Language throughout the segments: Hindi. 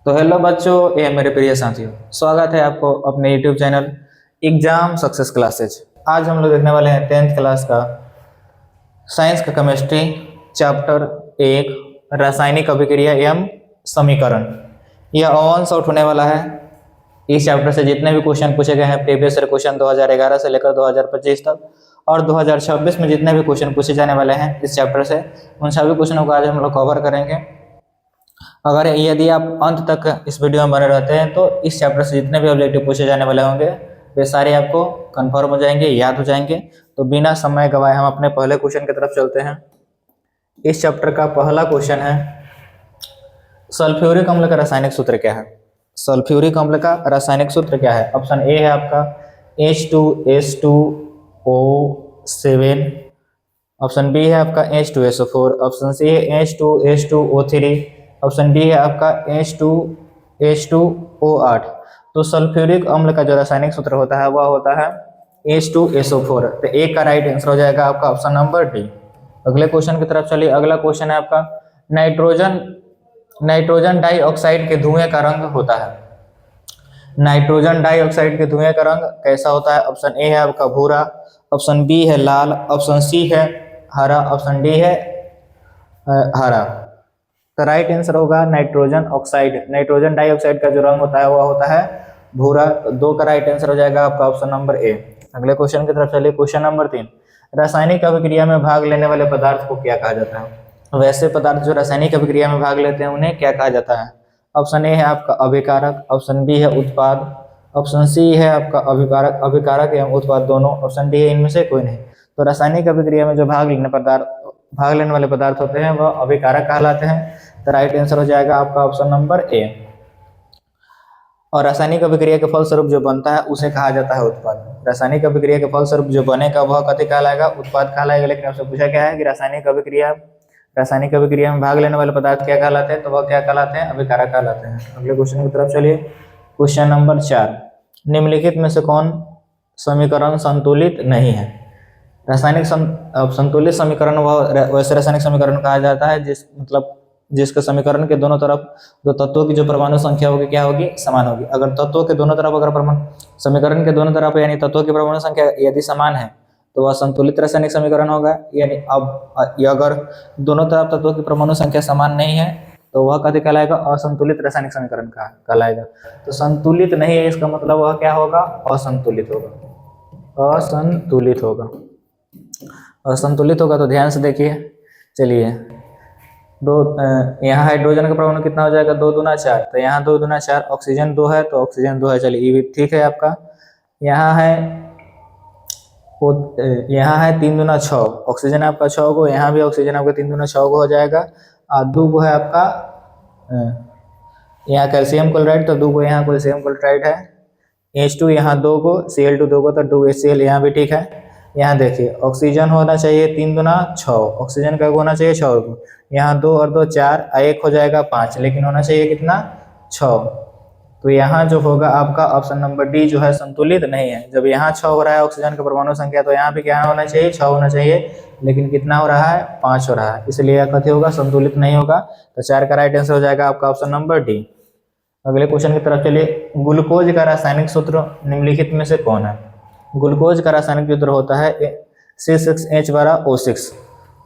तो हेलो बच्चों, ये मेरे प्रिय साथियों, स्वागत है आपको अपने YouTube channel exam success classes. आज हम लोग देखने वाले हैं 10th क्लास का साइंस का केमिस्ट्री चैप्टर 1 रासायनिक अभिक्रिया एवं समीकरण। यह ऑन शॉट होने वाला है। इस चैप्टर से जितने भी क्वेश्चन पूछे गए हैं प्रीवियस ईयर क्वेश्चन 2011 से लेकर 2025 तक और 2026 में जितने भी क्वेश्चन पूछे जाने वाले हैं इस चैप्टर से, उन सभी क्वेश्चनों को आज हम लोग कवर करेंगे। अगर यदि आप अंत तक इस वीडियो में बने रहते हैं तो इस चैप्टर से जितने भी ऑब्जेक्टिव पूछे जाने वाले होंगे वे सारे आपको कंफर्म हो जाएंगे, याद हो जाएंगे। तो बिना समय गवाए हम अपने पहले क्वेश्चन की तरफ चलते हैं। इस चैप्टर का पहला क्वेश्चन है, सल्फ्यूरिक अम्ल का रासायनिक सूत्र क्या है? सल्फ्यूरिक अम्ल का रासायनिक सूत्र क्या है? ऑप्शन ए है आपका H2S2O7, ऑप्शन बी है आपका H2SO4, ऑप्शन सी है H2S2O3, ऑप्शन डी है आपका H2H2O8। तो सल्फ्यूरिक अम्ल का जो रासायनिक सूत्र होता है वह होता है H2SO4। तो एक का राइट आंसर हो जाएगा आपका ऑप्शन नंबर डी। अगले क्वेश्चन की तरफ चलिए। अगला क्वेश्चन है आपका, नाइट्रोजन डाइऑक्साइड के धुएं का रंग होता है। नाइट्रोजन डाइऑक्साइड के धुएं का रंग कैसा होता है? ऑप्शन ए है आपका भूरा, ऑप्शन बी है लाल, ऑप्शन सी है हरा, ऑप्शन डी है हरा। तो राइट आंसर होगा नाइट्रोजन ऑक्साइड। नाइट्रोजन डाइऑक्साइड का जो रंग होता है वह होता है भूरा। दो का राइट आंसर हो जाएगा आपका ऑप्शन नंबर ए। अगले क्वेश्चन की तरफ चलिए। क्वेश्चन नंबर 3, रासायनिक अभिक्रिया में भाग लेने वाले पदार्थ को क्या कहा जाता है? वैसे पदार्थ जो रासायनिक अभिक्रिया में भाग लेते हैं उन्हें क्या कहा जाता है? ऑप्शन ए है आपका अभिकारक, ऑप्शन बी है उत्पाद, ऑप्शन सी है आपका अभिकारक एवं उत्पाद दोनों, ऑप्शन डी है इनमें से कोई नहीं। तो रासायनिक अभिक्रिया में जो भाग लेने वाले पदार्थ होते हैं वह अभिकारक कहलाते हैं। तो राइट आंसर हो जाएगा आपका ऑप्शन नंबर ए। और रासायनिक अभिक्रिया के फलस्वरूप जो बनता है उसे कहा जाता है उत्पाद। रासायनिक अभिक्रिया के फलस्वरूप जो बनेगा वह कथी कहलाएगा? उत्पाद कहलाएगा। लेकिन आपसे पूछा क्या है कि रासायनिक अभिक्रिया में भाग लेने वाले पदार्थ क्या कहलाते हैं? तो वह क्या कहलाते हैं? अभिकारक कहलाते हैं। अगले क्वेश्चन की तरफ चलिए। क्वेश्चन नंबर 4, निम्नलिखित में से कौन समीकरण संतुलित नहीं है? संतुलित समीकरण वह वैसे रासायनिक समीकरण कहा जाता है जिसके समीकरण के दोनों तरफ जो तत्वों की जो परमाणु संख्या होगी क्या होगी? समान होगी। अगर तत्वों के दोनों तरफ समीकरण के दोनों तरफ यानी तत्वों की परमाणु संख्या यदि समान है तो वह संतुलित रासायनिक समीकरण होगा। यानी अब अगर दोनों तरफ तत्वों की परमाणु संख्या समान नहीं है तो वह कथी कहलाएगा? असंतुलित रासायनिक समीकरण कहलाएगा। तो संतुलित नहीं है इसका मतलब वह क्या होगा? असंतुलित होगा। असंतुलित होगा तो ध्यान से देखिए। चलिए, यहाँ हाइड्रोजन का परमाणु कितना हो जाएगा? 2 दूना 4। तो यहाँ 2 दूना 4, ऑक्सीजन 2 है तो ऑक्सीजन 2 है। चलिए ये भी ठीक है आपका। यहाँ है 3 दूना 6, ऑक्सीजन आपका 6 को, यहाँ भी ऑक्सीजन आपका 3 दूना 6 को हो जाएगा। और 2 को है आपका यहाँ कैल्शियम क्लोराइड, तो 2 को यहाँ कैल्शियम क्लोराइड है। H2 यहाँ 2 को, Cl2 2 को, तो 2HCl यहाँ भी ठीक है। यहाँ देखिए ऑक्सीजन होना चाहिए 3 दूना 6, ऑक्सीजन का होना चाहिए 6 को। यहाँ 2 और 2 4, 1 हो जाएगा 5, लेकिन होना चाहिए कितना? 6। तो यहाँ जो होगा आपका ऑप्शन नंबर डी जो है संतुलित नहीं है। जब यहाँ 6 हो रहा है ऑक्सीजन का परमाणु संख्या तो यहाँ भी क्या होना चाहिए? 6 होना चाहिए, लेकिन कितना हो रहा है? 5 हो रहा है, इसलिए यह कथी होगा? संतुलित नहीं होगा। तो 4 का राइट आंसर हो जाएगा आपका ऑप्शन नंबर डी। अगले क्वेश्चन की तरफ चलिए। ग्लूकोज का रासायनिक सूत्र निम्नलिखित में से कौन है? ग्लूकोज का रासायनिक सूत्र होता है C6H12O6,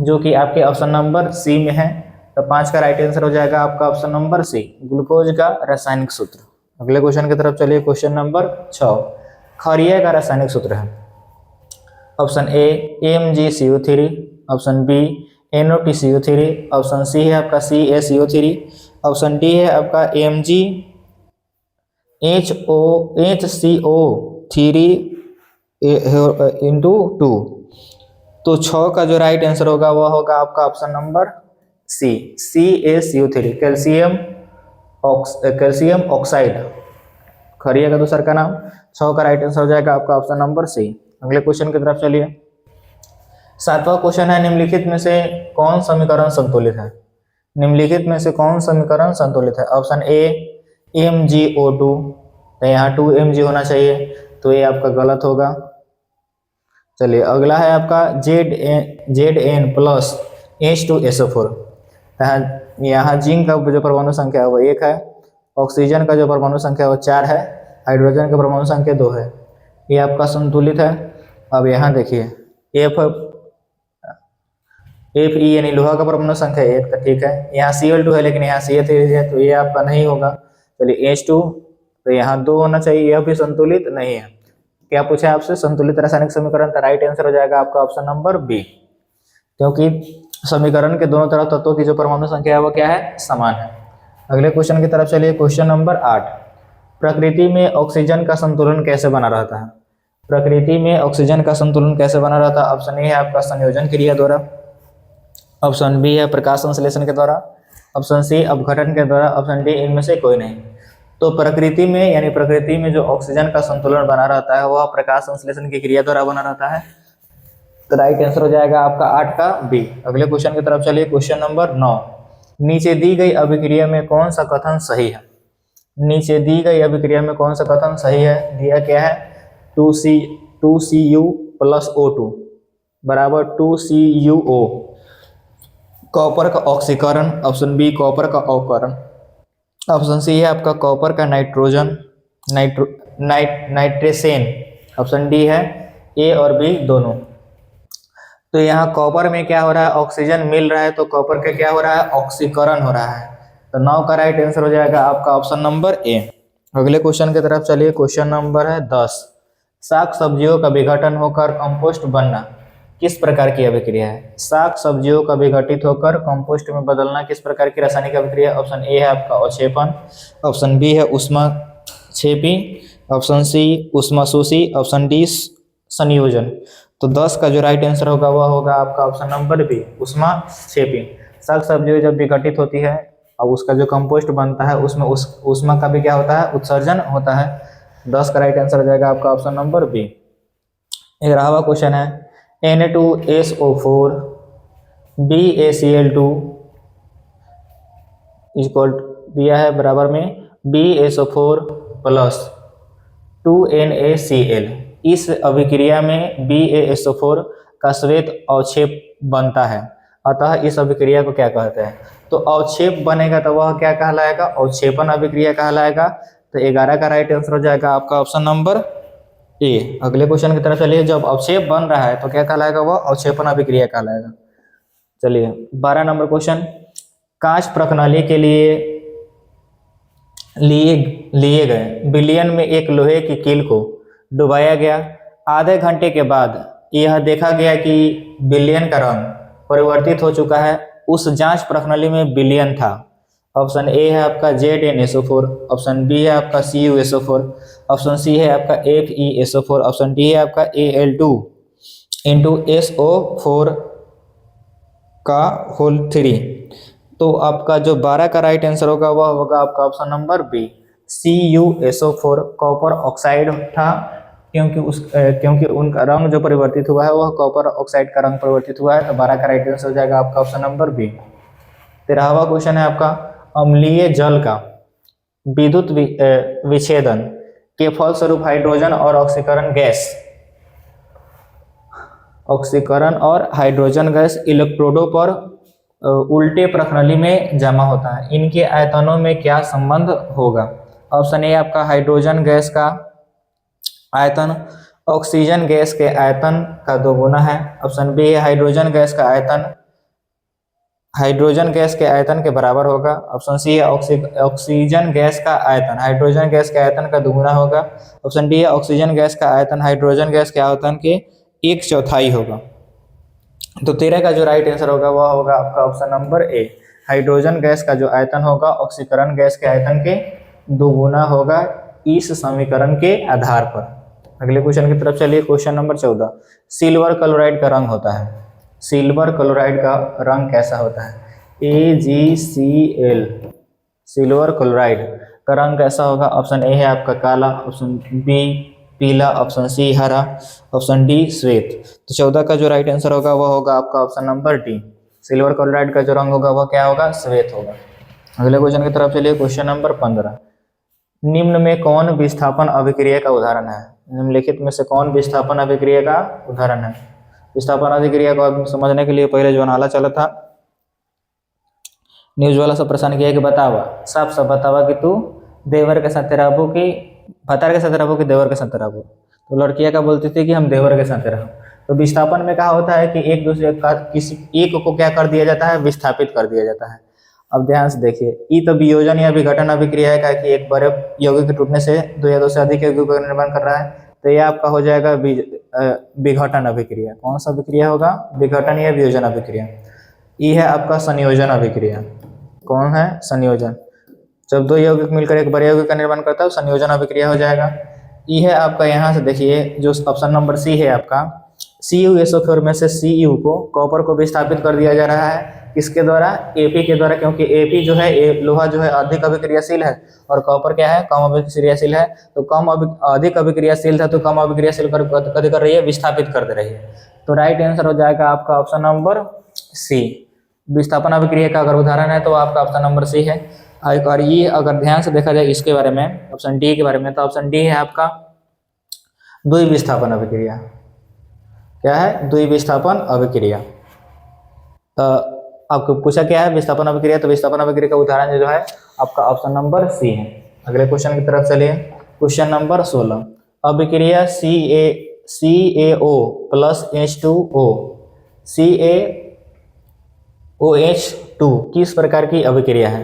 जो कि आपके ऑप्शन नंबर सी में है। तो 5 का राइट आंसर हो जाएगा आपका ऑप्शन नंबर सी, ग्लूकोज का रासायनिक सूत्र। अगले क्वेश्चन की तरफ चलिए। क्वेश्चन नंबर 6, क्षारीय का रासायनिक सूत्र है। Option A AmGCO3, option B NOTCO3, option C है आपका CaCO3, ऑप्शन डी है आपका AmGHCO3/2। तो 6 का जो राइट आंसर होगा वह होगा आपका option number C, CaCO3, calcium oxide, क्षारीय का दूसरा का नाम। 6 का राइट आंसर हो जाएगा आपका ऑप्शन नंबर सी। अगले क्वेश्चन की तरफ चलिए। 7वां क्वेश्चन है, निम्नलिखित में से कौन समीकरण संतुलित है? निम्नलिखित में से कौन समीकरण संतुलित है? ऑप्शन ए MgO2, तो यहाँ 2Mg होना चाहिए, तो ये आपका गलत होगा। चलिए अगला है आपका Zn+H2SO4, यहाँ जिंक का जो परमाणु संख्या है वो 1 है। ऑक्सीजन का जो परमाणु संख्या वो 4 है, हाइड्रोजन का परमाणु संख्या 2 है। ये आपका संतुलित है। अब यहाँ देखिए Fe यानी लोहा का परमाणु संख्या 1, तो ठीक है। यहाँ Cl2 है लेकिन यहाँ CH3 है, तो ये आपका नहीं होगा। चलिए H2, तो यहाँ 2 होना चाहिए, यह भी संतुलित नहीं है। क्या पूछा है आपसे? संतुलित रासायनिक समीकरण, तो राइट आंसर हो जाएगा आपका ऑप्शन नंबर बी, क्योंकि समीकरण के दोनों तरफ तत्वों की जो परमाणु संख्या है वो क्या है? समान है। अगले क्वेश्चन की तरफ चलिए। क्वेश्चन नंबर 8, प्रकृति में ऑक्सीजन का संतुलन कैसे बना रहता है? प्रकृति में ऑक्सीजन का संतुलन कैसे बना रहता है? ऑप्शन ए है आपका संयोजन क्रिया द्वारा, ऑप्शन बी है प्रकाश संश्लेषण के द्वारा, ऑप्शन सी अपघटन के द्वारा, ऑप्शन डी इनमें से कोई नहीं। तो प्रकृति में यानी प्रकृति में जो ऑक्सीजन का संतुलन बना रहता है वह प्रकाश संश्लेषण की क्रिया द्वारा बना रहता है। तो राइट आंसर हो जाएगा आपका 8 का बी। अगले क्वेश्चन की तरफ चलिए। क्वेश्चन नंबर 9, नीचे दी गई अभिक्रिया में कौन सा कथन सही है? नीचे दी गई अभिक्रिया में कौन सा कथन सही है? दिया क्या है? 2Cu + O2 बराबर 2CuO, कॉपर का ऑक्सीकरण, ऑप्शन बी कॉपर का अवकरण, ऑप्शन सी है आपका कॉपर का नाइट्रोजन नाइट्रेशन, ऑप्शन डी है ए और बी दोनों। तो यहाँ कॉपर में क्या हो रहा है? ऑक्सीजन मिल रहा है, तो कॉपर का क्या हो रहा है? ऑक्सीकरण हो रहा है। तो 9 का राइट आंसर हो जाएगा आपका ऑप्शन नंबर ए। अगले क्वेश्चन की तरफ चलिए। क्वेश्चन नंबर है 10, शाक सब्जियों का विघटन होकर कंपोस्ट बनना किस प्रकार की अभिक्रिया है? शाक सब्जियों का विघटित होकर कंपोस्ट में बदलना किस प्रकार की रासायनिक अभिक्रिया? ऑप्शन ए है आपका अवक्षेपण, ऑप्शन बी है ऊष्माक्षेपी, ऑप्शन सी ऊष्माशोषी, ऑप्शन डी संयोजन। तो 10 का जो राइट आंसर होगा वह होगा आपका ऑप्शन नंबर बी ऊष्माक्षेपी। शाक सब्जियों जब विघटित होती है और उसका जो कंपोस्ट बनता है उसमें ऊष्मा का भी क्या होता है? उत्सर्जन होता है। 10 का राइट आंसर हो जाएगा आपका ऑप्शन नंबर बी। 11वां क्वेश्चन है, Na2SO4 BaCl2 इक्वल दिया है बराबर में BaSO4 + 2NaCl। इस अभिक्रिया में BaSO4 का श्वेत अवक्षेप बनता है, अतः इस अभिक्रिया को क्या कहते हैं? तो अवक्षेप बनेगा तो वह क्या कहलाएगा? अवक्षेपण अभिक्रिया कहलाएगा। तो 11 का राइट आंसर हो जाएगा आपका ऑप्शन नंबर ए। अगले क्वेश्चन की तरफ चलिए। जब अवक्षेप बन रहा है तो क्या कहलाएगा? वह अवक्षेपण अभिक्रिया कहलाएगा। चलिए 12 नंबर क्वेश्चन, कांच प्रणाली के लिए गए विलयन में एक लोहे की कील को डुबाया गया। आधे घंटे के बाद यह देखा गया कि विलयन का रंग परिवर्तित हो चुका है। उस जांच प्रणाली में विलयन था। ऑप्शन ए है आपका ZnSO4, ऑप्शन बी है आपका CuSO4, ऑप्शन सी है आपका FeSO4, ऑप्शन डी है आपका Al2 का होल 3। तो आपका जो 12 का राइट आंसर होगा वह होगा आपका option number B CuSO4 copper oxide था, क्योंकि उनका रंग जो परिवर्तित हुआ है वह कॉपर ऑक्साइड का रंग परिवर्तित हुआ है। तो 12 का राइट आंसर हो जाएगा आपका ऑप्शन नंबर बी। 13वां क्वेश्चन है आपका, अम्लीय जल का विद्युत विच्छेदन के फलस्वरूप हाइड्रोजन और हाइड्रोजन गैस इलेक्ट्रोडों पर उल्टे प्रणाली में जमा होता है। इनके आयतनों में क्या संबंध होगा? ऑप्शन ए आपका हाइड्रोजन गैस का आयतन ऑक्सीजन गैस के आयतन का 2 गुना है, ऑप्शन बी है हाइड्रोजन गैस का आयतन हाइड्रोजन गैस के आयतन के बराबर होगा, ऑप्शन सी है ऑक्सीजन गैस का आयतन हाइड्रोजन गैस के आयतन का 2 गुना होगा, ऑप्शन डी है ऑक्सीजन गैस का आयतन हाइड्रोजन गैस के आयतन के 1/4 होगा। तो 13 का जो राइट आंसर होगा वह होगा आपका option number A, hydrogen gas का जो आयतन होगा ऑक्सीकरण गैस के आयतन के 2 गुना होगा इस समीकरण के आधार पर। अगले क्वेश्चन की तरफ चलिए। क्वेश्चन नंबर 14, सिल्वर क्लोराइड का रंग होता है। सिल्वर क्लोराइड का रंग कैसा होता है? AgCl सिल्वर क्लोराइड का रंग कैसा होगा? ऑप्शन ए है आपका काला, ऑप्शन बी पीला, ऑप्शन सी हरा, ऑप्शन डी श्वेत। तो 14 का जो राइट आंसर होगा वह होगा आपका option number D, silver chloride का जो रंग होगा वह क्या होगा? श्वेत होगा। अगले क्वेश्चन की तरफ चलिए। क्वेश्चन नंबर 15, निम्न में कौन विस्थापन अभिक्रिया का उदाहरण है? निम्नलिखित में से कौन विस्थापन अभिक्रिया का उदाहरण है? विस्थापन अभिक्रिया को समझने के लिए पहले जो नाला चला था न्यूज वाला सब परेशान किया कि बतावा, साफ साफ बतावा कि तू देवर के साथ रहबो कि भतार के साथ रहबो कि देवर के साथ रहबो। तो लड़कियां क्या बोलती थी कि हम देवर के साथ रहो। तो विस्थापन में क्या होता है कि एक दूसरे का किसी एक को क्या कर दिया जाता है, विस्थापित कर दिया जाता है। अब ध्यान से देखिए, ई तो वियोजन या विघटन अभिक्रिया है, क्या कि एक बड़े यौगिक के टूटने से दो या दो से अधिक यौगिकों का निर्माण कर रहा है। तो ये आपका हो जाएगा विघटन अभिक्रिया। कौन सा अभिक्रिया होगा, विघटन या वियोजन अभिक्रिया। ई है आपका संयोजन अभिक्रिया। कौन है, संयोजन। जब दो यौगिक मिलकर एक बड़े यौगिक का निर्माण करता है संयोजन अभिक्रिया हो जाएगा। ई है आपका, यहाँ से देखिए जो ऑप्शन नंबर सी है आपका, CuSO4 में से Cu को, कॉपर को विस्थापित कर दिया जा रहा है किसके द्वारा, Ap के द्वारा, क्योंकि Ap जो है लोहा जो है अधिक अभिक्रियाशील है और कॉपर क्या है, कम अभिक्रियाशील है। तो अधिक अभिक्रियाशील था तो कम अभिक्रियाशील कर रही है, विस्थापित कर दे रही है। तो राइट आंसर हो जाएगा आपका ऑप्शन नंबर सी। विस्थापन अभिक्रिया का अगर उदाहरण है तो आपका ऑप्शन नंबर सी है। और ये अगर ध्यान से देखा जाए इसके बारे में, ऑप्शन डी के बारे में, तो ऑप्शन डी है आपका द्विविस्थापन अभिक्रिया। क्या है, द्विविस्थापन अभिक्रिया। तो आपको पूछा क्या है, विस्थापन अभिक्रिया। तो विस्थापन अभिक्रिया का उदाहरण जो है आपका ऑप्शन नंबर सी है। अगले क्वेश्चन की तरफ चलिए, क्वेश्चन नंबर 16। अभिक्रिया CaO प्लस H2O CaOH2 किस प्रकार की अभिक्रिया है।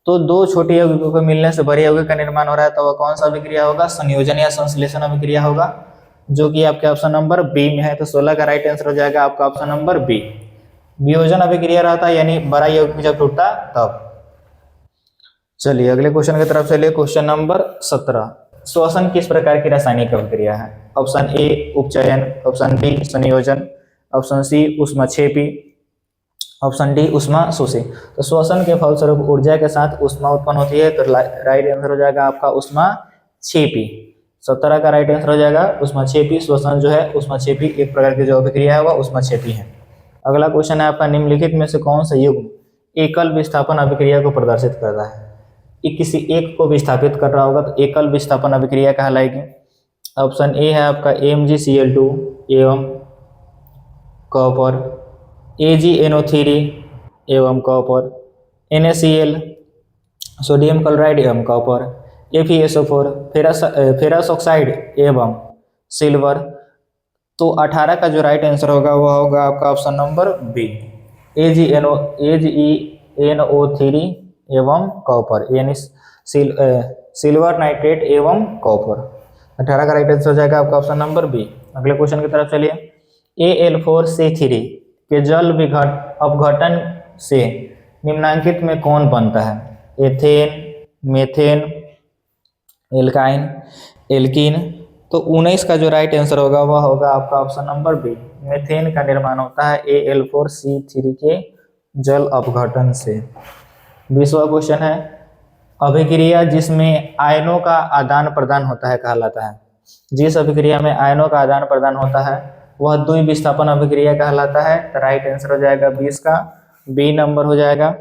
तो दो छोटे यौगिकों को मिलने से बड़े यौगिक का निर्माण हो रहा है, तो वह कौन सा अभिक्रिया होगा, संयोजन या संश्लेषण अभिक्रिया होगा, जो कि आपके ऑप्शन नंबर बी में है। तो 16 का राइट आंसर हो जाएगा आपका ऑप्शन नंबर बी। वियोजन अभिक्रिया रहता है, यानी बड़ा यौगिक जब टूटता तब। चलिए अगले क्वेश्चन की तरफ चलिए, क्वेश्चन नंबर 17। श्वसन किस प्रकार की रासायनिक अभिक्रिया है। ऑप्शन ए उपचयन, ऑप्शन बी संयोजन, ऑप्शन सी ऊष्माक्षेपी, ऑप्शन डी ऊष्मा शोषी। तो श्वसन के फलस्वरूप ऊर्जा के साथ ऊष्मा उत्पन्न होती है, तो राइट आंसर हो जाएगा आपका ऊष्माक्षेपी। 17 का राइट आंसर हो जाएगा ऊष्माक्षेपी। श्वसन जो है ऊष्माक्षेपी एक प्रकार की जो अभिक्रिया है वह ऊष्माक्षेपी है। अगला क्वेश्चन है आपका, निम्नलिखित में से कौन सा युग्म एकल विस्थापन अभिक्रिया को प्रदर्शित करता है। किसी एक को विस्थापित कर रहा होगा तो एकल विस्थापन अभिक्रिया कहलाएगी। ऑप्शन ए है आपका MgCl2 एवं कॉपर, AgNO3 एवं कॉपर, NaCl सोडियम क्लोराइड एवं कॉपर, FeSO4 फेरस ऑक्साइड एवं सिल्वर। तो 18 का जो राइट आंसर होगा वह होगा आपका ऑप्शन नंबर बी, AgNO3 एवं कॉपर, यानी सिल्वर नाइट्रेट एवं कॉपर। 18 का राइट आंसर हो जाएगा आपका ऑप्शन नंबर बी। अगले क्वेश्चन की तरफ चलिए, Al4C3 के जल अपघटन से निम्नांकित में कौन बनता है। Ethane, methane, alkyne, alkene. तो 19 का जो राइट आंसर होगा वह होगा आपका ऑप्शन नंबर बी, मेथेन का निर्माण होता है Al4C3 के जल अपघटन से। 20वां क्वेश्चन है, अभिक्रिया जिसमें आयनों का आदान प्रदान होता है कहलाता है। जिस अभिक्रिया में आयनों का आदान प्रदान होता है वह द्विविस्थापन अभिक्रिया कहलाता है। तो राइट आंसर हो जाएगा 20 का बी नंबर हो जाएगा,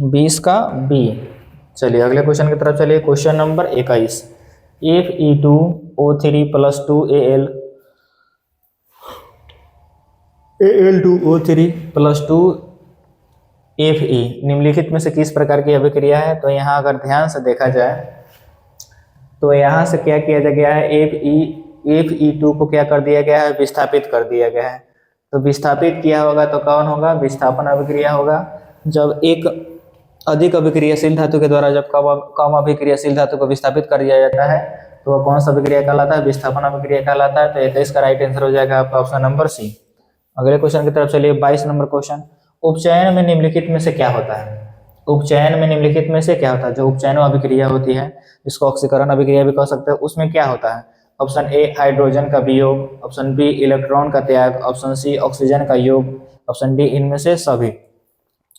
20 का बी। चलिए अगले क्वेश्चन की तरफ चलिए, question number 21। Fe2O3 plus 2Al2O3 plus 2Fe निम्नलिखित में से किस प्रकार की अभिक्रिया है। तो यहाँ अगर ध्यान से देखा जाए तो यहाँ से क्या किया गया है, Fe2 को क्या कर दिया गया है, विस्थापित कर दिया गया है। तो विस्थापित किया होगा तो कौन होगा, विस्थापन अभिक्रिया होगा। जब एक अधिक अभिक्रियाशील धातु के द्वारा जब कम अभिक्रियाशील धातु को विस्थापित कर दिया जाता है तो वह कौन सा अभिक्रिया कहलाता है, विस्थापन अभिक्रिया कहलाता है। तो 21 का राइट आंसर हो जाएगा आपका ऑप्शन नंबर सी। अगले क्वेश्चन की तरफ चलिए, 22 नंबर क्वेश्चन। उपचयन में निम्नलिखित में से क्या होता है। उपचयन में निम्नलिखित में से क्या होता है, जो उपचयन अभिक्रिया होती है जिसको ऑक्सीकरण अभिक्रिया भी कह सकते हैं, उसमें क्या होता है। ऑप्शन ए हाइड्रोजन का वियोग, ऑप्शन बी इलेक्ट्रॉन का त्याग, ऑप्शन सी ऑक्सीजन का योग, ऑप्शन डी इनमें से सभी।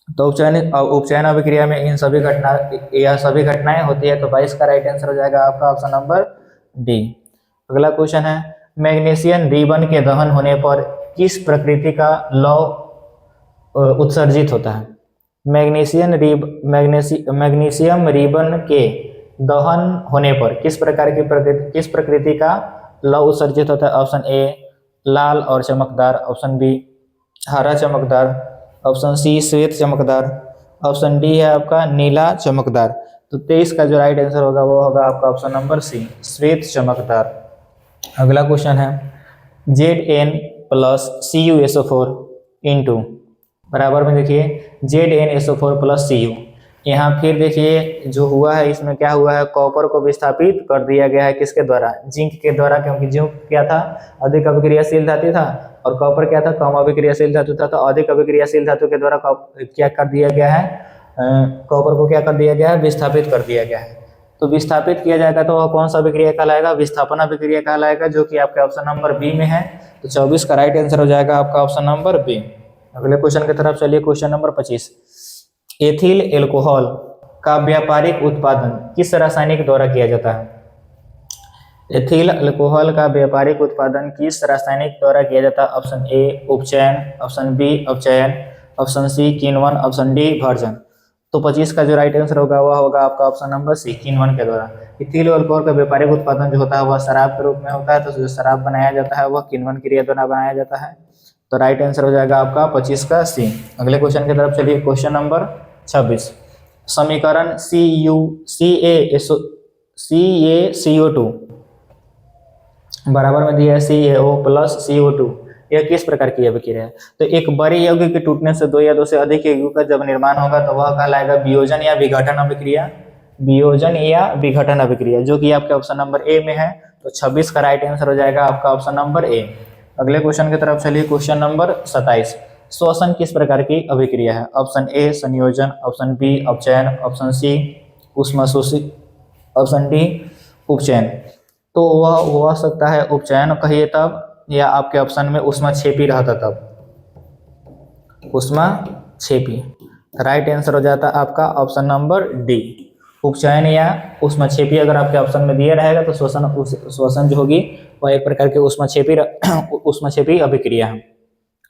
तो उपचयन अभिक्रिया में इन सभी घटनाएं होती है। तो 22 का राइट आंसर हो जाएगा आपका ऑप्शन नंबर डी। अगला क्वेश्चन है, मैग्नीशियम रिबन के दहन होने पर किस प्रकृति का लौह उत्सर्जित होता है। मैग्नीशियम रिबन के दहन होने पर किस प्रकृति का लौह उत्सर्जित होता है। ऑप्शन ए लाल और चमकदार, ऑप्शन बी हरा चमकदार, ऑप्शन सी श्वेत चमकदार, ऑप्शन डी है आपका नीला चमकदार। तो 23 का जो राइट आंसर होगा वो होगा आपका ऑप्शन नंबर सी, श्वेत चमकदार। अगला क्वेश्चन है Zn प्लस CuSO4 इंटू, बराबर में देखिए ZnSO4 प्लस Cu। यहाँ फिर देखिए जो हुआ है इसमें क्या हुआ है, कॉपर को विस्थापित कर दिया गया है किसके द्वारा, जिंक के द्वारा, क्योंकि जिंक क्या था, अधिक अभिक्रियाशील धातु था और कॉपर क्या था, कम अभिक्रियाशील धातु था। तो अधिक अभिक्रियाशील धातु के द्वारा क्या कर दिया गया है, कॉपर को क्या कर दिया गया है, विस्थापित कर दिया गया है। तो विस्थापित किया जाएगा तो वह कौन सा अभिक्रिया कहलाएगा, विस्थापन अभिक्रिया कहलाएगा, जो कि आपके ऑप्शन नंबर बी में है। तो 24 का राइट आंसर हो जाएगा आपका ऑप्शन नंबर बी। अगले क्वेश्चन की तरफ चलिए, क्वेश्चन नंबर 25। एथिल एल्कोहल का व्यापारिक उत्पादन किस रासायनिक द्वारा किया जाता है। एथिल अल्कोहल का व्यापारिक उत्पादन किस रासायनिक द्वारा किया जाता है। ऑप्शन ए उपचयन, ऑप्शन बी अपचयन, ऑप्शन सी किण्वन, ऑप्शन डी भर्जन। तो 25 का जो राइट आंसर होगा वह होगा आपका ऑप्शन नंबर सी, किण्वन के द्वारा। एथिल अल्कोहल का व्यापारिक उत्पादन जो होता है वह शराब के रूप में होता है। तो जो शराब बनाया जाता है वह किण्वन क्रिया द्वारा बनाया जाता है। तो राइट आंसर हो जाएगा आपका 25 का सी। अगले क्वेश्चन की तरफ चलिए, क्वेश्चन नंबर 26। समीकरण CaCO2 बराबर में दिया है CaO प्लस CO2, यह किस प्रकार की अभिक्रिया है। तो एक बड़े यौगिक के टूटने से दो या दो से अधिक यौगिकों का जब निर्माण होगा तो वह कहलाएगा वियोजन या विघटन अभिक्रिया, वियोजन या विघटन अभिक्रिया, जो कि आपके ऑप्शन नंबर ए में है। तो 26 का राइट आंसर हो जाएगा आपका ऑप्शन नंबर ए। अगले क्वेश्चन की तरफ चलिए, क्वेश्चन नंबर 27। श्वसन किस प्रकार की अभिक्रिया है। ऑप्शन ए संयोजन, ऑप्शन बी अपचयन, ऑप्शन सी ऊष्माशोषी, ऑप्शन डी उपचयन। तो वह हो सकता है उपचयन कहिए तब, या आपके ऑप्शन में ऊष्माक्षेपी रहता तब, ऊष्माक्षेपी। राइट आंसर हो जाता है आपका ऑप्शन नंबर डी, उपचयन या ऊष्माक्षेपी। अगर आपके ऑप्शन में दिया रहेगा तो श्वसन जो होगी वह एक प्रकार की ऊष्माक्षेपी अभिक्रिया है।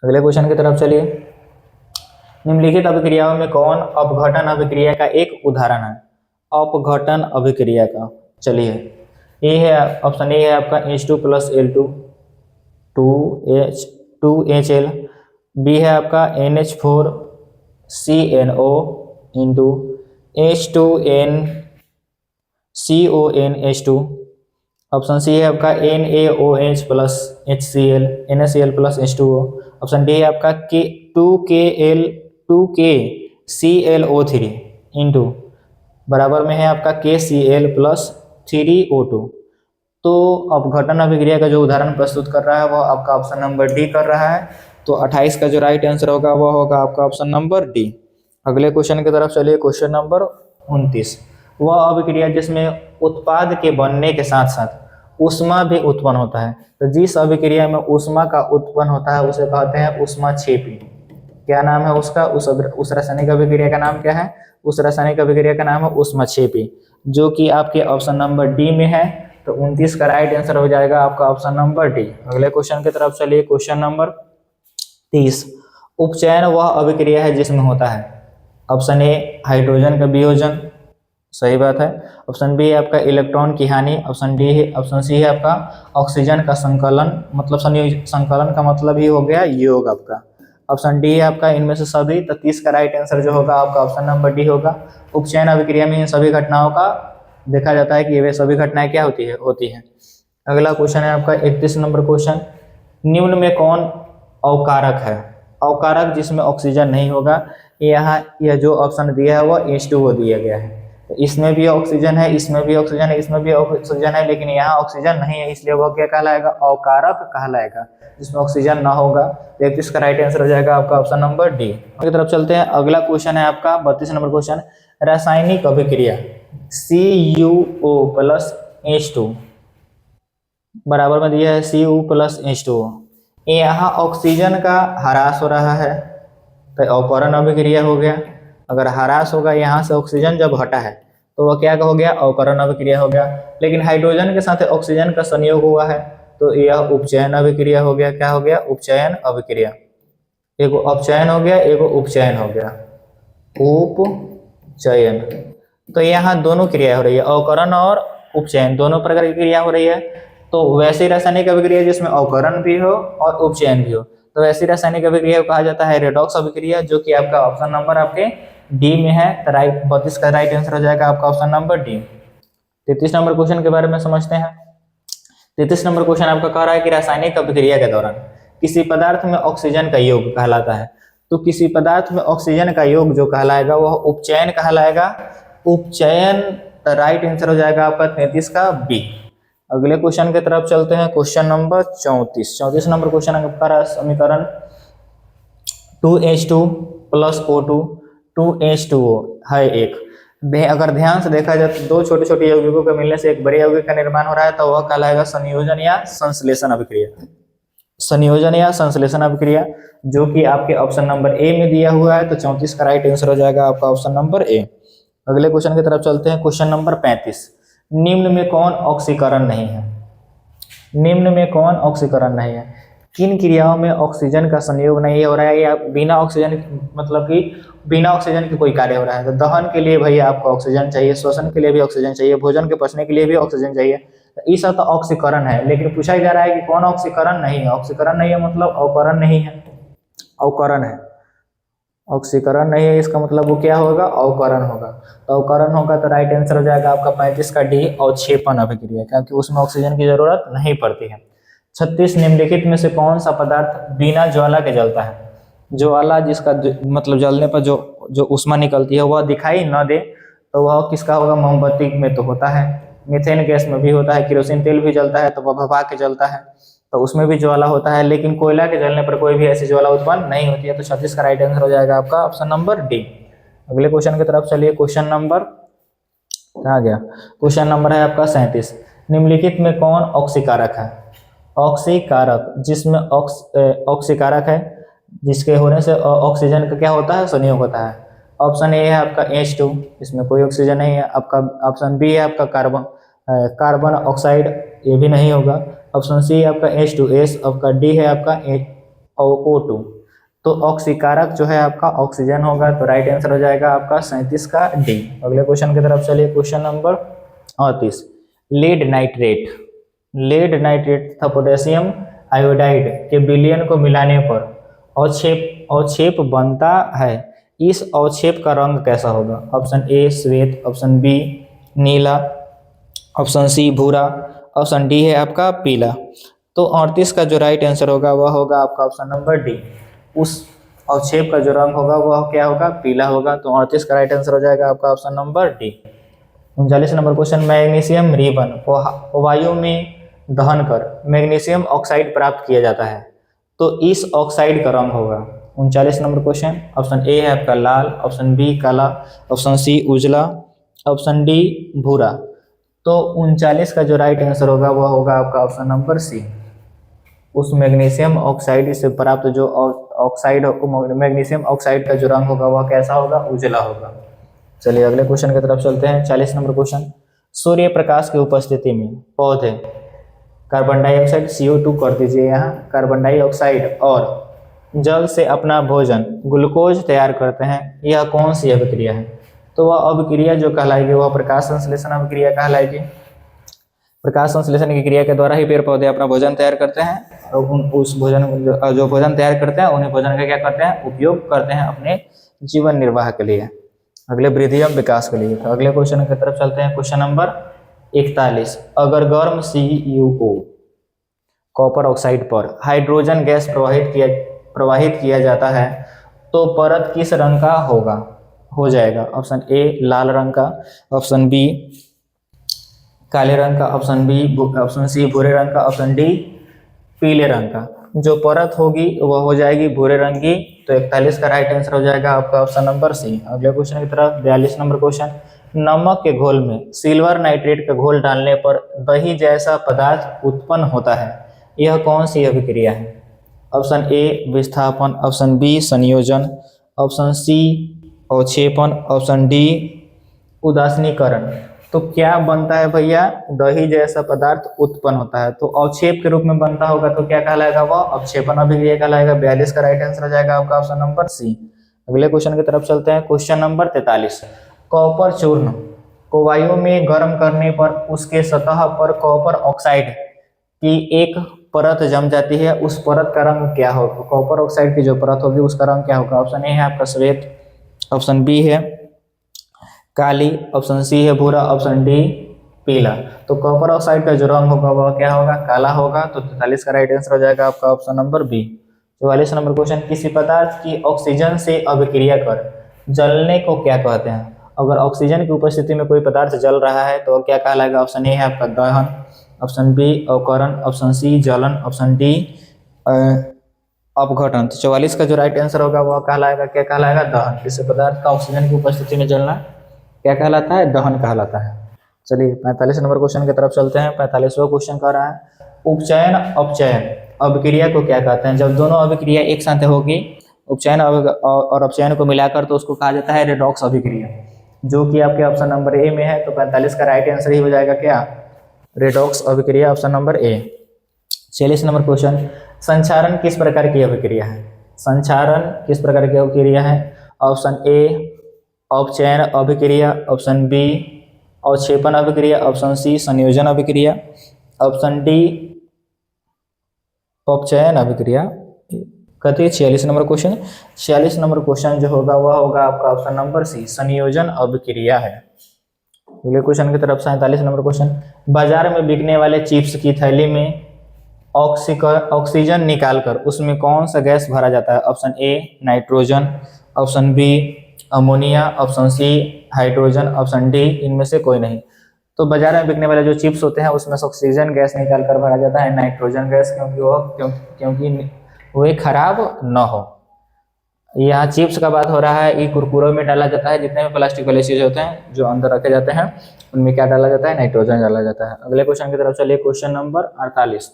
अगले क्वेश्चन की तरफ चलिए। निम्नलिखित अभिक्रियाओं में कौन अपघटन अभिक्रिया का एक उदाहरण है। अपघटन अभिक्रिया का, चलिए ए है, ऑप्शन ए है आपका H2 plus L2 2HL, B है आपका NH4 CNO into H2N CONH2, option C है आपका NaOH plus NaCl plus H2O, option D है आपका 2KClO3 इंटू, बराबर में है आपका KCl प्लस 3O2। तो अपघटन अभिक्रिया का जो उदाहरण प्रस्तुत कर रहा है वह आपका ऑप्शन नंबर डी कर रहा है। तो 28 का जो राइट आंसर होगा वह होगा आपका ऑप्शन नंबर डी। अगले क्वेश्चन की तरफ चलिए, क्वेश्चन नंबर 29। वह अभिक्रिया जिसमें उत्पाद के बनने के साथ साथ ऊष्मा भी उत्पन्न होता है। तो जिस अभिक्रिया में ऊष्मा का उत्पन्न होता है उसे कहते हैं ऊष्माक्षेपी। क्या नाम है उसका, उस रासायनिक अभिक्रिया का नाम क्या है, उस रासायनिक अभिक्रिया का नाम है ऊष्माक्षेपी, जो कि आपके ऑप्शन नंबर डी में है। तो 29 का राइट आंसर हो जाएगा आपका ऑप्शन नंबर डी। अगले क्वेश्चन की तरफ चलिए, क्वेश्चन नंबर 30। उपचयन वह अभिक्रिया है जिसमें होता है। ऑप्शन ए हाइड्रोजन का वियोजन, सही बात है। ऑप्शन बी है आपका इलेक्ट्रॉन की हानि, ऑप्शन डी है, ऑप्शन सी है आपका ऑक्सीजन का संकलन, मतलब संकलन का मतलब ही हो गया योग आपका। ऑप्शन डी है आपका इनमें से सभी। तो 30 का राइट आंसर जो होगा आपका ऑप्शन नंबर डी होगा। उपचयन अभिक्रिया में इन सभी घटनाओं का देखा जाता है कि वे सभी घटनाएं क्या होती है। अगला क्वेश्चन है आपका 31 नंबर क्वेश्चन। निम्न में कौन अवकारक है। अवकारक जिसमें ऑक्सीजन नहीं होगा। यहाँ यह जो ऑप्शन दिया है वह H2O दिया गया है। तो इसमें भी ऑक्सीजन है, इसमें भी ऑक्सीजन है, इसमें भी ऑक्सीजन है, लेकिन यहाँ ऑक्सीजन नहीं है, इसलिए वह क्या कहलाएगा, अवकारक कहलाएगा, जिसमें ऑक्सीजन ना होगा। 31 का राइट आंसर हो जाएगा आपका ऑप्शन नंबर डी। की तरफ चलते हैं। अगला क्वेश्चन है आपका 32 नंबर क्वेश्चन। रासायनिक अभिक्रिया CuO प्लस H2 बराबर में दिया है Cu प्लस H2O। यहाँ ऑक्सीजन का ह्रास हो रहा है तो अवकरण अभिक्रिया हो गया। अगर ह्रास होगा यहाँ से ऑक्सीजन जब हटा है तो वह क्या हो गया, अवकरण अभिक्रिया हो गया। लेकिन हाइड्रोजन के साथ ऑक्सीजन का संयोग हुआ है तो यह उपचयन अभिक्रिया हो गया। क्या हो गया, उपचयन अभिक्रिया। एगो अपचयन हो गया, एगो उपचयन हो गया, उपचयन। तो यहाँ दोनों क्रिया हो रही है, अवकरण और उपचयन दोनों प्रकार की क्रिया हो रही है। तो वैसे रासायनिक अभिक्रिया जिसमें अवकरण भी हो और उपचयन भी हो, तो ऐसी रासायनिक अभिक्रिया को कहा जाता है रेडॉक्स अभिक्रिया, जो कि आपका ऑप्शन नंबर आपके डी में है। तो राइट 32 का राइट आंसर हो जाएगा आपका option number D. 33 number question के बारे में समझते हैं। 33 नंबर क्वेश्चन आपका कह रहा है कि रासायनिक अभिक्रिया के दौरान किसी पदार्थ में ऑक्सीजन का योग कहलाता है। तो किसी पदार्थ में ऑक्सीजन का योग जो कहलाएगा वह उपचयन कहलाएगा। उपचयन, राइट आंसर हो जाएगा आपका 33 का बी। अगले क्वेश्चन की तरफ चलते हैं। क्वेश्चन नंबर 34 नंबर क्वेश्चन आपका समीकरण 2H2 + O2 2H2O है एक। अगर ध्यान से देखा जाए तो दो छोटे छोटे यौगिकों के मिलने से एक बड़े यौगिक का निर्माण हो रहा है, तो वह कहलाएगा संयोजन या संश्लेषण अभिक्रिया। संयोजन या संश्लेषण अभिक्रिया, जो कि आपके ऑप्शन नंबर ए में दिया हुआ है। तो 34 का राइट आंसर हो जाएगा आपका ऑप्शन नंबर ए। अगले क्वेश्चन की तरफ चलते हैं। क्वेश्चन नंबर 35, निम्न में कौन ऑक्सीकरण नहीं है? निम्न में कौन ऑक्सीकरण नहीं है? किन क्रियाओं में ऑक्सीजन का संयोग नहीं हो रहा है या बिना ऑक्सीजन, मतलब कि बिना ऑक्सीजन के कोई कार्य हो रहा है? तो दहन के लिए भैया आपको ऑक्सीजन चाहिए, श्वसन के लिए भी ऑक्सीजन चाहिए, भोजन के पचने के लिए भी ऑक्सीजन चाहिए। तो ये सब तो ऑक्सीकरण है, लेकिन पूछा जा रहा है कि कौन ऑक्सीकरण नहीं है? ऑक्सीकरण नहीं है मतलब अवकरण नहीं है, अवकरण है। ऑक्सीकरण नहीं है इसका मतलब वो क्या होगा? अवकरण होगा। तो अवकरण होगा तो राइट आंसर हो जाएगा आपका 35 का डी, अवक्षेपण अभिक्रिया, क्योंकि उसमें ऑक्सीजन की जरूरत नहीं पड़ती है। 36, निम्नलिखित में से कौन सा पदार्थ बिना ज्वाला के जलता है? ज्वाला जिसका मतलब जलने पर जो ऊष्मा निकलती है वह दिखाई न दे, तो वह किसका होगा? मोमबत्ती में तो होता है, मीथेन गैस में भी होता है, केरोसिन तेल भी जलता है तो वह भभा के जलता है, तो उसमें भी ज्वाला होता है। लेकिन कोयला के जलने पर कोई भी ऐसी ज्वाला उत्पन्न नहीं होती है। तो 36 का राइट आंसर हो जाएगा आपका ऑप्शन नंबर डी। अगले क्वेश्चन की तरफ चलिए। क्वेश्चन नंबर कहाँ गया? क्वेश्चन नंबर है आपका 37, निम्नलिखित में कौन ऑक्सीकारक है? ऑक्सीकारक, जिसमें ऑक्सीकारक है जिसके होने से ऑक्सीजन का क्या होता है? संयोग होता है। ऑप्शन ए है आपका H2, इसमें कोई ऑक्सीजन नहीं है। आपका ऑप्शन बी है आपका कार्बन ऑक्साइड, ये भी नहीं होगा। ऑप्शन सी है आपका H2S, आपका डी है आपका O2। तो ऑक्सीकारक जो है आपका ऑक्सीजन होगा। तो राइट आंसर हो जाएगा आपका 37 का डी। अगले क्वेश्चन की तरफ चलिए। Question number 38, lead nitrate, lead nitrate तथा पोटेशियम आयोडाइड के विलयन को मिलाने पर अवक्षेप बनता है। इस अवक्षेप का रंग कैसा होगा? ऑप्शन ए श्वेत, ऑप्शन बी नीला, ऑप्शन सी भूरा, ऑप्शन डी है आपका पीला। तो 38 का जो राइट आंसर होगा वह होगा आपका ऑप्शन नंबर डी। उस अवक्षेप का जो रंग होगा वह क्या होगा? पीला होगा। तो 38 का राइट आंसर हो जाएगा आपका option number D. 39 number question, magnesium ribbon वायु में दहन कर मैग्नीशियम ऑक्साइड प्राप्त किया जाता है, तो इस ऑक्साइड का रंग होगा। 39 नंबर क्वेश्चन, ऑप्शन ए है आपका लाल, ऑप्शन बी काला, ऑप्शन सी उजला, ऑप्शन डी भूरा। तो 39 का जो राइट आंसर होगा वह होगा आपका ऑप्शन नंबर सी। उस मैग्नीशियम ऑक्साइड से प्राप्त जो ऑक्साइड, मैग्नीशियम ऑक्साइड का जो रंग होगा वह कैसा होगा? उजला होगा। चलिए अगले क्वेश्चन की तरफ चलते हैं। 40 नंबर क्वेश्चन, सूर्य प्रकाश की उपस्थिति में पौधे कार्बन डाइऑक्साइड CO2 कर दीजिए यहाँ, कार्बन डाइऑक्साइड और जल से अपना भोजन ग्लूकोज तैयार करते हैं। यह कौन सी अभिक्रिया है? तो वह अभिक्रिया जो कहलाएगी वह प्रकाश संश्लेषण अभिक्रिया कहलाएगी। प्रकाश संश्लेषण की क्रिया के द्वारा ही पेड़ पौधे अपना भोजन तैयार करते हैं और उस भोजन जो भोजन तैयार करते हैं उन्हें भोजन का क्या करते हैं? उपयोग करते हैं अपने जीवन निर्वाह के लिए, अगले वृद्धि एवं विकास के लिए। तो अगले क्वेश्चन की तरफ चलते हैं। क्वेश्चन नंबर 41, अगर गर्म CuO कॉपर ऑक्साइड पर हाइड्रोजन गैस प्रवाहित किया जाता है तो परत किस रंग का हो जाएगा? ऑप्शन ए लाल रंग का, ऑप्शन बी काले रंग का, ऑप्शन सी भूरे रंग का, ऑप्शन डी पीले रंग का। जो परत होगी वह हो जाएगी भूरे रंग की। तो 41 का राइट आंसर हो जाएगा आपका ऑप्शन नंबर सी। अगले क्वेश्चन की तरफ 42 नंबर क्वेश्चन, नमक के घोल में सिल्वर नाइट्रेट का घोल डालने पर दही जैसा पदार्थ उत्पन्न होता है। यह कौन सी अभिक्रिया है? ऑप्शन ए विस्थापन, ऑप्शन बी संयोजन, ऑप्शन सी अवक्षेपण, ऑप्शन डी उदासीनीकरण। तो क्या बनता है भैया? दही जैसा पदार्थ उत्पन्न होता है, तो अवक्षेप के रूप में बनता होगा तो क्या कहलाएगा? वह अवक्षेपण अभिक्रिया कहलाएगा। 42 का राइट आंसर हो जाएगा आपका ऑप्शन नंबर सी। अगले क्वेश्चन की तरफ चलते हैं। क्वेश्चन नंबर 43, कॉपर चूर्ण को वायु में गर्म करने पर उसके सतह पर कॉपर ऑक्साइड की एक परत जम जाती है उस परत का रंग क्या होगा? कॉपर ऑक्साइड की जो परत होगी उसका रंग क्या होगा? ऑप्शन ए है आपका श्वेत, ऑप्शन बी है काली, ऑप्शन सी है भूरा, ऑप्शन डी पीला। तो कॉपर ऑक्साइड का जो रंग होगा वह क्या होगा? काला होगा। तो 43 का राइट आंसर हो जाएगा आपका option number B. 44 number question, किसी पदार्थ की ऑक्सीजन से अभिक्रिया कर जलने को क्या कहते हैं? अगर ऑक्सीजन की उपस्थिति में कोई पदार्थ जल रहा है तो क्या कहलाएगा? ऑप्शन ए है आपका दहन, ऑप्शन बी अवकरण, ऑप्शन सी जलन, ऑप्शन डी अपघटन। तो 44 का जो राइट आंसर होगा वह कहलाएगा, क्या कहलाएगा? दहन। किसी पदार्थ का ऑक्सीजन की उपस्थिति में जलना क्या कहलाता है? दहन कहलाता है। चलिए 45 नंबर क्वेश्चन की तरफ चलते हैं। 45वां क्वेश्चन कह रहा है उपचयन अपचयन अभिक्रिया को क्या कहते हैं? जब दोनों अभिक्रिया एक साथ होगी, उपचयन और अपचयन को मिलाकर, तो उसको कहा जाता है रेडॉक्स अभिक्रिया, जो कि आपके ऑप्शन नंबर ए में है। तो 45 का राइट आंसर ही हो जाएगा क्या? रेडॉक्स अभिक्रिया, option number A. 46 number question, संक्षारण किस प्रकार की अभिक्रिया है? संक्षारण किस प्रकार की अभिक्रिया है? ऑप्शन ए अपचयन अभिक्रिया, ऑप्शन बी अवक्षेपण अभिक्रिया, ऑप्शन सी संयोजन अभिक्रिया, ऑप्शन डी अपचयन अभिक्रिया। कहते हैं 46 नंबर क्वेश्चन। 46 नंबर क्वेश्चन जो होगा वह होगा आपका ऑप्शन नंबर सी संयोजन अभिक्रिया है। अगले क्वेश्चन की तरफ 47 नंबर क्वेश्चन, बाजार में बिकने वाले चिप्स की थैली में ऑक्सीजन निकालकर उसमें कौन सा गैस भरा जाता है? Option A nitrogen, option B ammonia, option C hydrogen, option D इनमें से कोई नहीं। तो बाजार में बिकने वाले जो चिप्स होते हैं उसमें से ऑक्सीजन गैस निकालकर भरा जाता है नाइट्रोजन गैस, क्योंकि वो खराब न हो। यहाँ चिप्स का बात हो रहा है, ये कुरकुरे में डाला जाता है, जितने भी प्लास्टिक वाले चीज होते हैं जो अंदर रखे जाते हैं उनमें क्या डाला जाता है? नाइट्रोजन डाला जाता है। अगले क्वेश्चन की तरफ चलिए, क्वेश्चन नंबर 48,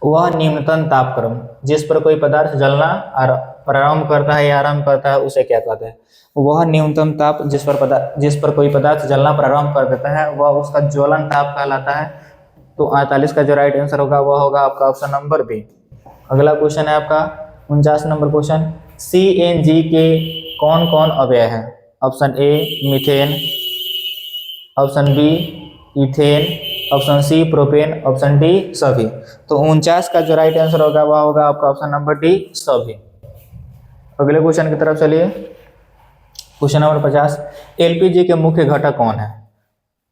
वह निम्नतम तापक्रम जिस पर कोई पदार्थ जलना प्रारंभ करता है या आरंभ करता है उसे क्या कहते हैं? वह न्यूनतम ताप जिस पर कोई पदार्थ जलना प्रारंभ कर देता है वह उसका ज्वलन ताप कहलाता है। तो 48 का जो राइट आंसर होगा वह होगा आपका ऑप्शन नंबर बी। अगला क्वेश्चन है आपका 49 नंबर क्वेश्चन, CNG के कौन कौन अवयव हैं? Option A methane, option B ethane, option C propane, option D सभी। तो 49 का जो राइट आंसर होगा वह होगा आपका ऑप्शन नंबर डी सभी। अगले क्वेश्चन की तरफ चलिए, क्वेश्चन नंबर 50, LPG के मुख्य घटक कौन है?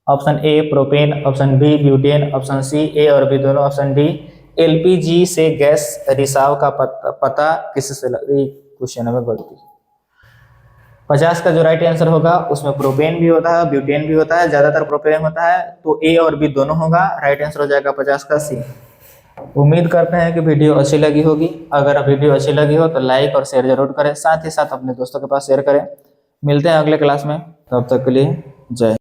Option A propane, option B butane, option C A और बी दोनों, ऑप्शन डी LPG से गैस रिसाव का पता किससे क्वेश्चन में गलती। 50 का जो राइट आंसर होगा उसमें प्रोपेन भी होता है ब्यूटेन भी होता है, ज्यादातर प्रोपेन होता है, तो ए और बी दोनों होगा। राइट आंसर हो जाएगा 50 का सी। उम्मीद करते हैं कि वीडियो अच्छी लगी होगी। अगर वीडियो अच्छी लगी हो तो लाइक और शेयर जरूर करें, साथ ही साथ अपने दोस्तों के पास शेयर करें। मिलते हैं अगले क्लास में, तब तक के लिए जय।